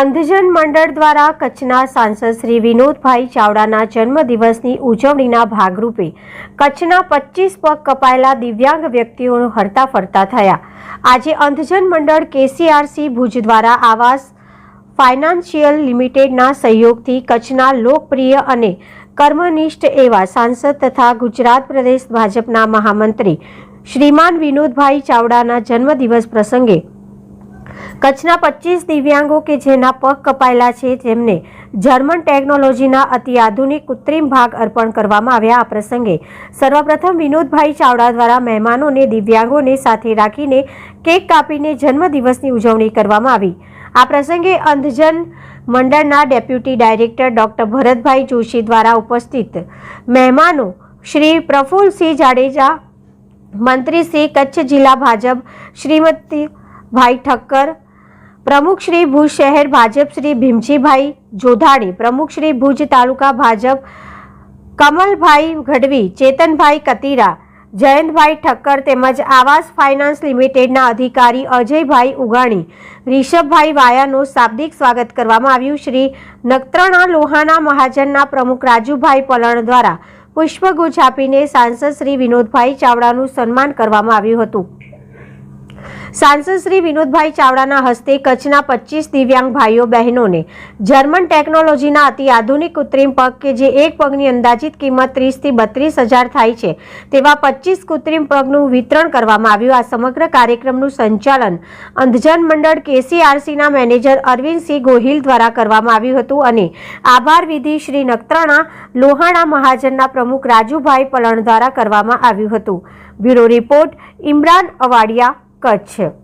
અંધજન મંડળ દ્વારા કચ્છના સાંસદ શ્રી વિનોદભાઈ ચાવડાના જન્મદિવસની ઉજવણીના ભાગરૂપે કચ્છના 25 પગ કપાયેલા દિવ્યાંગ વ્યક્તિઓ હરતા ફરતા થયા। આજે અંધજન મંડળ KCRC ભુજ દ્વારા આવાસ ફાઇનાન્શિયલ લિમિટેડના સહયોગથી કચ્છના લોકપ્રિય અને કર્મનિષ્ઠ એવા સાંસદ તથા ગુજરાત પ્રદેશ ભાજપના મહામંત્રી શ્રીમાન વિનોદભાઈ ચાવડાના જન્મદિવસ પ્રસંગે કચ્છના 25 દિવ્યાંગો કે જેના પગ કપાયેલા છે તેમને જર્મન ટેકનોલોજીના અતિ આધુનિક કૃત્રિમ ભાગ અર્પણ કરવામાં આવ્યા। આ પ્રસંગે સર્વપ્રથમ વિનોદભાઈ ચાવડા દ્વારા મહેમાનોને દિવ્યાંગોને સાથે રાખીને કેક કાપીને જન્મદિવસની ઉજવણી કરવામાં આવી। આ પ્રસંગે અંધજન મંડળના deputy director doctor Bharatbhai Joshi દ્વારા ઉપસ્થિત મહેમાનો શ્રી પ્રફુલ્લસિંહ જાડેજા, મંત્રી શ્રી કચ્છ જિલ્લા ભાજપ શ્રીમતી ભાઈ ઠક્કર, પ્રમુખ શ્રી ભુજ શહેર ભાજપ શ્રી ભીમજીભાઈ જોધાણી, પ્રમુખ શ્રી ભુજ તાલુકા ભાજપ કમલભાઈ ગઢવી, ચેતનભાઈ કતીરા, જયંતભાઈ ઠક્કર તેમજ આવાસ ફાઇનાન્સ લિમિટેડના અધિકારી અજયભાઈ ઉગાણી, રિષભભાઈ વાયાનું શાબ્દિક સ્વાગત કરવામાં આવ્યું। શ્રી નખત્રાણા લોહાણા મહાજનના પ્રમુખ રાજુભાઈ પલણ દ્વારા પુષ્પગુચ્છ આપીને સાંસદ શ્રી વિનોદભાઈ ચાવડાનું સન્માન કરવામાં આવ્યું હતું। સાંસદ શ્રી વિનોદભાઈ ચાવડાના હસ્તે કચ્છના 25 દિવ્યાંગ ભાઈઓ બહેનોને જર્મન ટેકનોલોજીના અતિ આધુનિક કૃત્રિમ પગ કે જે એક પગની અંદાજિત કિંમત 30 થી 32 હજાર થાય છે તેવા 25 કૃત્રિમ પગનું વિતરણ કરવામાં આવ્યું। આ સમગ્ર કાર્યક્રમનું સંચાલન અંધજન મંડળ KCRCના મેનેજર અરવિંદસિંહ ગોહિલ દ્વારા કરવામાં આવ્યું હતું અને આભાર વિધિ શ્રી નખત્રાણા લોહાણા મહાજનના પ્રમુખ રાજુભાઈ પલણ દ્વારા કરવામાં આવ્યું હતું। Bureau report Imran Awadiya, Kutch.